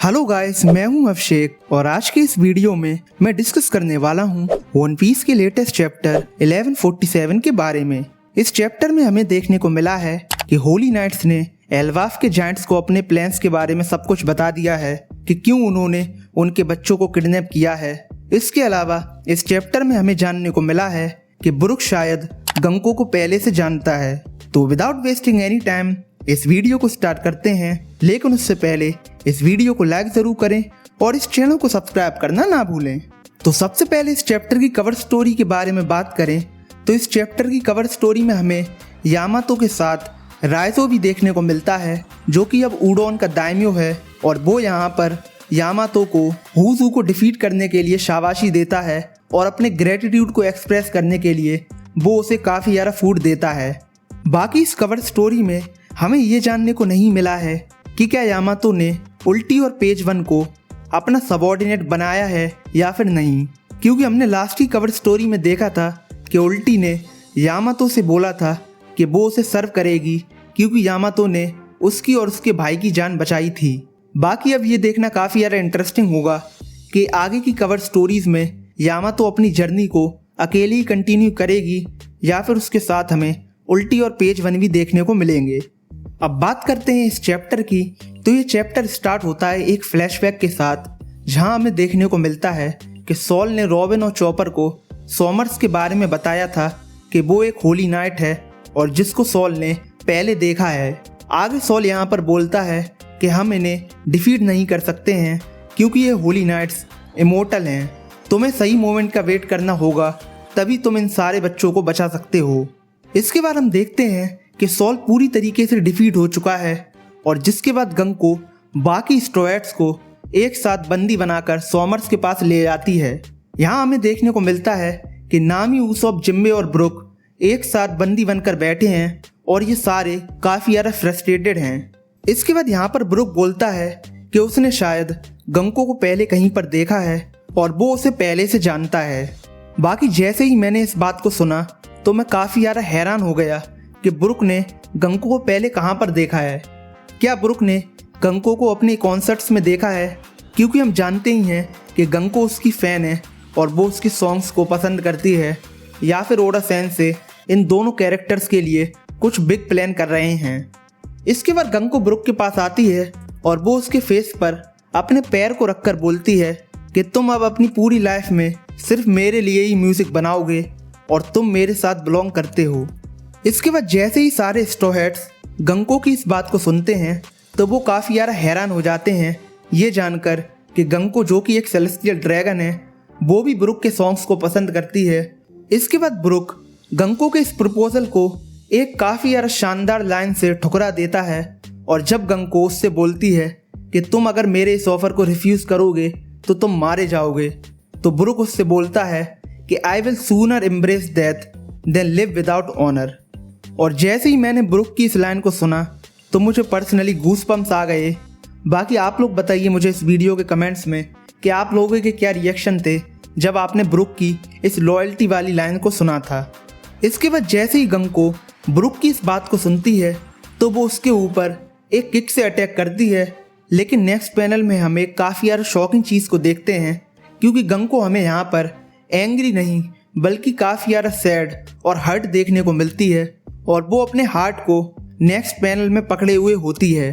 Hello guys, मैं हूं अभिषेक और आज के इस वीडियो में मैं डिस्कस करने वाला हूं वन पीस के लेटेस्ट चैप्टर 1147 के बारे में। इस चैप्टर में हमें देखने को मिला है कि होली नाइट्स ने एल्बाफ के जायंट्स को अपने प्लान्स के बारे में सब कुछ बता दिया है कि क्यों उन्होंने उनके बच्चों को किडनैप किया है। इसके अलावा इस चैप्टर में हमें जानने को मिला है कि ब्रुक शायद गंको को पहले से जानता है। तो विदाउट वेस्टिंग एनी टाइम इस वीडियो को स्टार्ट करते हैं, लेकिन उससे पहले इस वीडियो को लाइक जरूर करें और इस चैनल को सब्सक्राइब करना ना भूलें। तो सबसे पहले इस चैप्टर की कवर स्टोरी के बारे में बात करें तो इस चैप्टर की कवर स्टोरी में हमें यामातो के साथ राइजो भी देखने को मिलता है, जो कि अब उडोन का दाइम्यो है और वो यहाँ पर यामातो को हुजू को डिफीट करने के लिए शाबाशी देता है और अपने ग्रेटिट्यूड को एक्सप्रेस करने के लिए वो उसे काफ़ी ज़्यादा फूड देता है। बाकी इस कवर स्टोरी में हमें ये जानने को नहीं मिला है कि क्या यामातो ने उल्टी और पेज 1 को अपना सबऑर्डिनेट बनाया है या फिर नहीं, क्योंकि हमने लास्ट की कवर स्टोरी में देखा था कि उल्टी ने यामातो से बोला था कि वो उसे सर्व करेगी क्योंकि यामातो ने उसकी और उसके भाई की जान बचाई थी। बाकी अब ये देखना काफ़ी ज़्यादा इंटरेस्टिंग होगा कि आगे की कवर स्टोरीज़ में यामातो अपनी जर्नी को अकेले ही कंटिन्यू करेगी या फिर उसके साथ हमें उल्टी और पेज 1 भी देखने को मिलेंगे। अब बात करते हैं इस चैप्टर की। तो ये चैप्टर स्टार्ट होता है एक फ्लैशबैक के साथ, जहां हमें देखने को मिलता है कि सॉल ने रॉबिन और चॉपर को सॉमर्स के बारे में बताया था कि वो एक होली नाइट है और जिसको सॉल ने पहले देखा है। आगे सॉल यहाँ पर बोलता है कि हम इन्हें डिफीट नहीं कर सकते हैं क्योंकि ये होली नाइट्स इमोर्टल हैं। तुम्हें सही मोमेंट का वेट करना होगा, तभी तुम इन सारे बच्चों को बचा सकते हो। इसके बाद हम देखते हैं कि सॉल पूरी तरीके से डिफीट हो चुका है और जिसके बाद गंको बाकी स्ट्रोएट्स को एक साथ बंदी बनाकर सॉमर्स के पास ले जाती है। यहाँ हमें देखने को मिलता है कि नामी, ऊसॉप, जिम्बे और ब्रुक एक साथ बंदी बनकर बैठे हैं और ये सारे काफ़ी ज़्यादा फ्रस्ट्रेटेड हैं। इसके बाद यहाँ पर ब्रुक बोलता है कि उसने शायद गंको को पहले कहीं पर देखा है और वो उसे पहले से जानता है। बाकी जैसे ही मैंने इस बात को सुना तो मैं काफ़ी ज़्यादा हैरान हो गया कि ब्रुक ने गंको को पहले कहाँ पर देखा है। क्या ब्रुक ने गंको को अपने कॉन्सर्ट्स में देखा है? क्योंकि हम जानते ही हैं कि गंको उसकी फ़ैन है और वो उसकी सॉन्ग्स को पसंद करती है, या फिर ओडा सेंसेई इन दोनों कैरेक्टर्स के लिए कुछ बिग प्लान कर रहे हैं। इसके बाद गंको ब्रुक के पास आती है और वो उसके फेस पर अपने पैर को रखकर बोलती है कि तुम अब अपनी पूरी लाइफ में सिर्फ मेरे लिए ही म्यूज़िक बनाओगे और तुम मेरे साथ बिलोंग करते हो। इसके बाद जैसे ही सारे स्ट्रॉ हैट्स गंको की इस बात को सुनते हैं तो वो काफ़ी ज़्यादा हैरान हो जाते हैं ये जानकर कि गंको, जो कि एक सेलेस्टियल ड्रैगन है, वो भी ब्रुक के सॉन्ग्स को पसंद करती है। इसके बाद ब्रुक गंको के इस प्रपोजल को एक काफ़ी ज़्यादा शानदार लाइन से ठुकरा देता है और जब गंको उससे बोलती है कि तुम अगर मेरे इस ऑफर को रिफ्यूज़ करोगे तो तुम मारे जाओगे, तो ब्रुक उससे बोलता है कि I will sooner embrace death then live without honour. और जैसे ही मैंने ब्रुक की इस लाइन को सुना तो मुझे पर्सनली गूसबम्स आ गए। बाकी आप लोग बताइए मुझे इस वीडियो के कमेंट्स में कि आप लोगों के क्या रिएक्शन थे जब आपने ब्रुक की इस लॉयल्टी वाली लाइन को सुना था। इसके बाद जैसे ही गंको ब्रुक की इस बात को सुनती है तो वो उसके ऊपर एक किक से अटैक करती है, लेकिन नेक्स्ट पैनल में हमें काफ़ी यार शॉकिंग चीज़ को देखते हैं, क्योंकि गंको हमें यहाँ पर एंग्री नहीं बल्कि काफ़ी यार सैड और हर्ट देखने को मिलती है और वो अपने हार्ट को नेक्स्ट पैनल में पकड़े हुए होती है।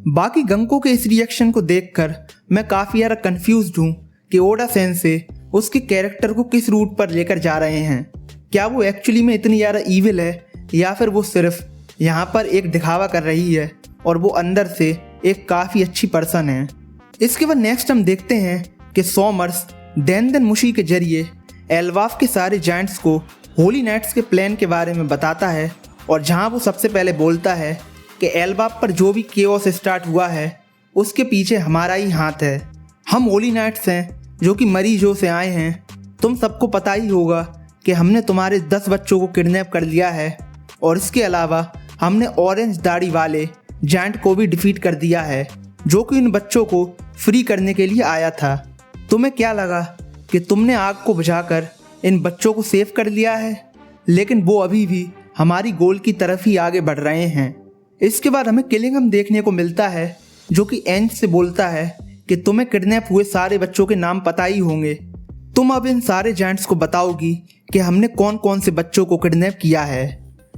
बाकी गंको के इस रिएक्शन को देखकर मैं काफ़ी ज़्यादा कंफ्यूज्ड हूँ कि ओडा सेंसेई उसके कैरेक्टर को किस रूट पर लेकर जा रहे हैं। क्या वो एक्चुअली में इतनी ज़्यादा ईविल है या फिर वो सिर्फ यहाँ पर एक दिखावा कर रही है और वो अंदर से एक काफ़ी अच्छी पर्सन है। इसके बाद नेक्स्ट हम देखते हैं कि सॉमर्स डेन मुशी के जरिए एल्बाफ के सारे जायंट्स को होली नाइट्स के प्लान के बारे में बताता है और जहां वो सबसे पहले बोलता है कि एल्बाफ पर जो भी केओस स्टार्ट हुआ है उसके पीछे हमारा ही हाथ है। हम होली नाइट्स हैं जो कि मरीजों से आए हैं। तुम सबको पता ही होगा कि हमने तुम्हारे 10 बच्चों को किडनैप कर लिया है और इसके अलावा हमने ऑरेंज दाढ़ी वाले जायंट को भी डिफीट कर दिया है, जो कि इन बच्चों को फ्री करने के लिए आया था। तुम्हें क्या लगा कि तुमने आग को बुझाकर इन बच्चों को सेव कर लिया है, लेकिन वो अभी भी हमारी गोल की तरफ ही आगे बढ़ रहे हैं। इसके बाद हमें किलिंगम देखने को मिलता है जो कि एंज से बोलता है कि तुम्हें किडनैप हुए सारे बच्चों के नाम पता ही होंगे। तुम अब इन सारे जायंट्स को बताओगी कि हमने कौन कौन से बच्चों को किडनैप किया है।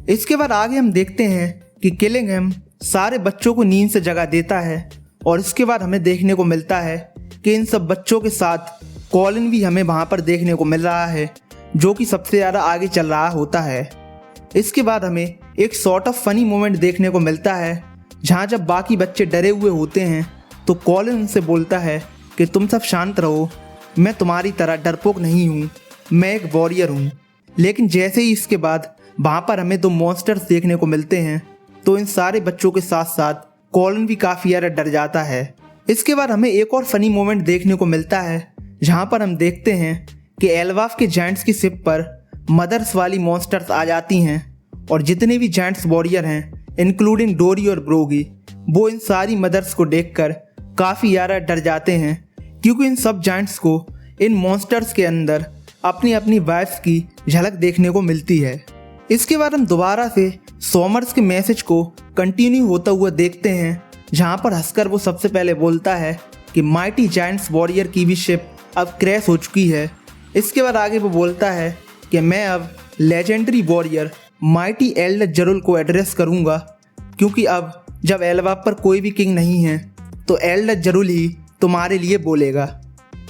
इसके बाद आगे हम देखते हैं कि किलिंघम सारे बच्चों को नींद से जगा देता है और इसके बाद हमें देखने को मिलता है कि इन सब बच्चों के साथ कॉलिन भी हमें वहाँ पर देखने को मिल रहा है, जो कि सबसे ज़्यादा आगे चल रहा होता है। इसके बाद हमें एक सॉर्ट ऑफ फनी मोमेंट देखने को मिलता है, जहाँ जब बाकी बच्चे डरे हुए होते हैं तो कॉलिन उनसे बोलता है कि तुम सब शांत रहो, मैं तुम्हारी तरह डरपोक नहीं हूँ, मैं एक वॉरियर हूँ। लेकिन जैसे ही इसके बाद वहाँ पर हमें 2 मॉन्स्टर्स देखने को मिलते हैं तो इन सारे बच्चों के साथ साथ कॉलिन भी काफ़ी ज़्यादा डर जाता है। इसके बाद हमें एक और फनी मोमेंट देखने को मिलता है, जहाँ पर हम देखते हैं कि एल्वाफ के जायंट्स की शिप पर मदर्स वाली मॉन्स्टर्स आ जाती हैं और जितने भी जायंट्स वॉरियर हैं इंक्लूडिंग डोरी और ब्रोगी, वो इन सारी मदर्स को देखकर काफ़ी ज़्यादा डर जाते हैं, क्योंकि इन सब जायंट्स को इन मॉन्स्टर्स के अंदर अपनी अपनी वाइफ्स की झलक देखने को मिलती है। इसके बाद हम दोबारा से सॉमर्स के मैसेज को कंटिन्यू होता हुआ देखते हैं, जहाँ पर हंसकर वो सबसे पहले बोलता है कि माइटी जायंट्स वॉरियर की भी शिप अब क्रैश हो चुकी है। इसके बाद आगे वो बोलता है कि मैं अब लेजेंडरी वॉरियर माइटी एल्डर जरुल को एड्रेस करूँगा, क्योंकि अब जब एल्वाफ पर कोई भी किंग नहीं है तो एल्डर जरुल ही तुम्हारे लिए बोलेगा।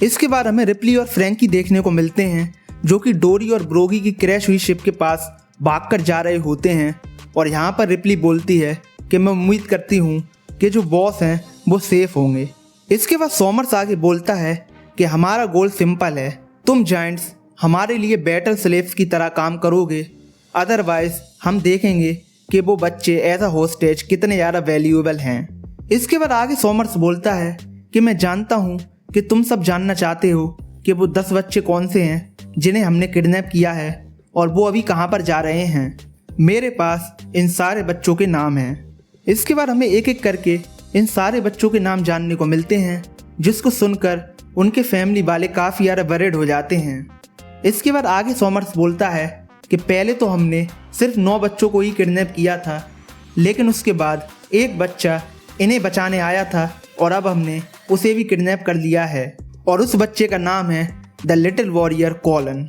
इसके बाद हमें रिप्ली और फ्रैंकी देखने को मिलते हैं, जो कि डोरी और ब्रोगी की क्रैश हुई शिप के पास भागकर जा रहे होते हैं और यहाँ पर रिप्ली बोलती है कि मैं उम्मीद करती हूँ कि जो बॉस हैं वो सेफ होंगे। इसके बाद सॉमर्स आगे बोलता है कि हमारा गोल सिंपल है, तुम जायंट्स हमारे लिए बैटल स्लेव्स की तरह काम करोगे, अदरवाइज हम देखेंगे कि वो बच्चे एज अ होस्टेज कितने ज़्यादा वैल्यूएबल हैं। इसके बाद आगे सॉमर्स बोलता है कि मैं जानता हूँ कि तुम सब जानना चाहते हो कि वो 10 बच्चे कौन से हैं जिन्हें हमने किडनैप किया है और वो अभी कहाँ पर जा रहे हैं। मेरे पास इन सारे बच्चों के नाम हैं। इसके बाद हमें एक एक करके इन सारे बच्चों के नाम जानने को मिलते हैं, जिसको सुनकर उनके फैमिली वाले काफ़ी ज़्यादा वरीड हो जाते हैं। इसके बाद आगे सॉमर्स बोलता है कि पहले तो हमने सिर्फ 9 बच्चों को ही किडनैप किया था, लेकिन उसके बाद एक बच्चा इन्हें बचाने आया था और अब हमने उसे भी किडनैप कर लिया है और उस बच्चे का नाम है द लिटिल वॉरियर कॉलन।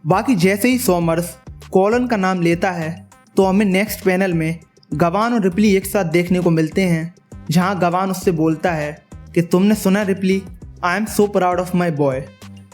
बाकी जैसे ही सॉमर्स कॉलन का नाम लेता है तो हमें नेक्स्ट पैनल में गवान और रिप्ली एक साथ देखने को मिलते हैं, जहां गवान उससे बोलता है कि तुमने सुना replay, I am so proud of my boy.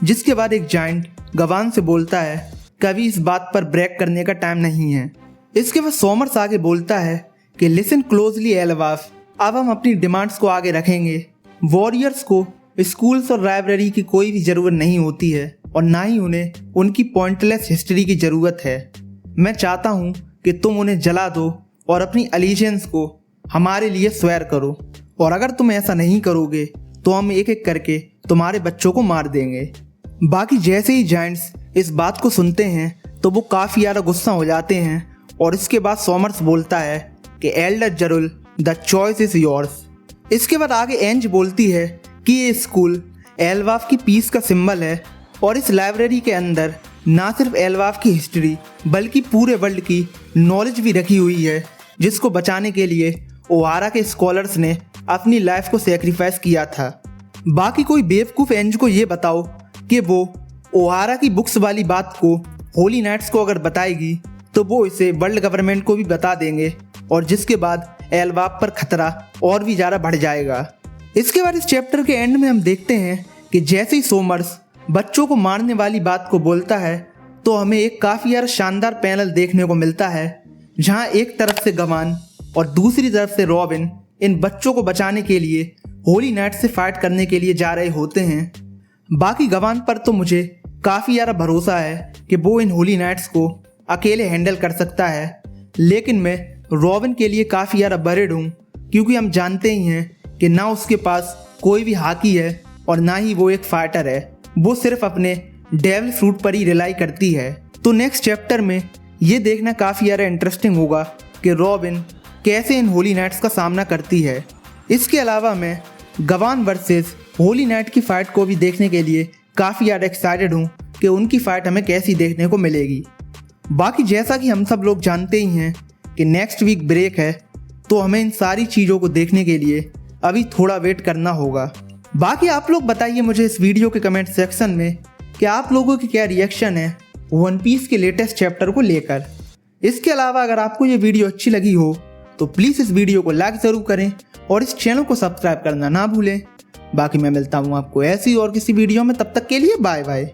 जिसके बाद एक जायंट गवान से बोलता है कभी इस बात पर ब्रेक करने का टाइम नहीं है। इसके बाद सॉमर्स आगे बोलता है कि लिसन क्लोजली एल्वाफ, अब हम अपनी डिमांड्स को आगे रखेंगे। वॉरियर्स को स्कूल्स और लाइब्रेरी की कोई भी ज़रूरत नहीं होती है और ना ही उन्हें उनकी पॉइंटलेस हिस्ट्री की ज़रूरत है। मैं चाहता हूँ कि तुम उन्हें जला दो और अपनी अलीजेंस को हमारे लिए स्वेयर करो, और अगर तुम ऐसा नहीं करोगे तो हम एक एक करके तुम्हारे बच्चों को मार देंगे। बाकी जैसे ही जायंट्स इस बात को सुनते हैं तो वो काफ़ी ज़्यादा गुस्सा हो जाते हैं और इसके बाद सॉमर्स बोलता है कि एल्डर जरुल, द चॉइस इज़ योर्स। इसके बाद आगे एंज बोलती है कि ये स्कूल एल्वाफ की पीस का सिंबल है और इस लाइब्रेरी के अंदर ना सिर्फ एल्वाफ की हिस्ट्री बल्कि पूरे वर्ल्ड की नॉलेज भी रखी हुई है, जिसको बचाने के लिए ओहारा के स्कॉलर्स ने अपनी लाइफ को सेक्रीफाइस किया था। बाकी कोई बेवकूफ़ एंज को ये बताओ कि वो ओहारा की बुक्स वाली बात को होली नाइट्स को अगर बताएगी तो वो इसे वर्ल्ड गवर्नमेंट को भी बता देंगे और जिसके बाद एल्वाफ पर खतरा और भी ज़्यादा बढ़ जाएगा। इसके बाद इस चैप्टर के एंड में हम देखते हैं कि जैसे ही सॉमर्स बच्चों को मारने वाली बात को बोलता है तो हमें एक काफ़ी यार शानदार पैनल देखने को मिलता है, जहां एक तरफ से गवान और दूसरी तरफ से रॉबिन इन बच्चों को बचाने के लिए होली नाइट से फाइट करने के लिए जा रहे होते हैं। बाकी गवान पर तो मुझे काफ़ी ज़्यादा भरोसा है कि वो इन होली नाइट्स को अकेले हैंडल कर सकता है, लेकिन मैं रॉबिन के लिए काफ़ी ज़्यादा वरीड हूँ, क्योंकि हम जानते ही हैं कि ना उसके पास कोई भी हाकी है और ना ही वो एक फाइटर है, वो सिर्फ अपने डेविल फ्रूट पर ही रिलाई करती है। तो नेक्स्ट चैप्टर में ये देखना काफ़ी ज़्यादा इंटरेस्टिंग होगा कि रॉबिन कैसे इन होली नाइट्स का सामना करती है। इसके अलावा मैं गवान वर्सेस होली नाइट की फ़ाइट को भी देखने के लिए काफ़ी ज़्यादा एक्साइटेड हूँ कि उनकी फ़ाइट हमें कैसी देखने को मिलेगी। बाकी जैसा कि हम सब लोग जानते ही हैं कि नेक्स्ट वीक ब्रेक है, तो हमें इन सारी चीज़ों को देखने के लिए अभी थोड़ा वेट करना होगा। बाकी आप लोग बताइए मुझे इस वीडियो के कमेंट सेक्शन में कि आप लोगों की क्या रिएक्शन है वन पीस के लेटेस्ट चैप्टर को लेकर। इसके अलावा अगर आपको ये वीडियो अच्छी लगी हो तो प्लीज़ इस वीडियो को लाइक ज़रूर करें और इस चैनल को सब्सक्राइब करना ना भूलें। बाकी मैं मिलता हूँ आपको ऐसी और किसी वीडियो में, तब तक के लिए बाय बाय।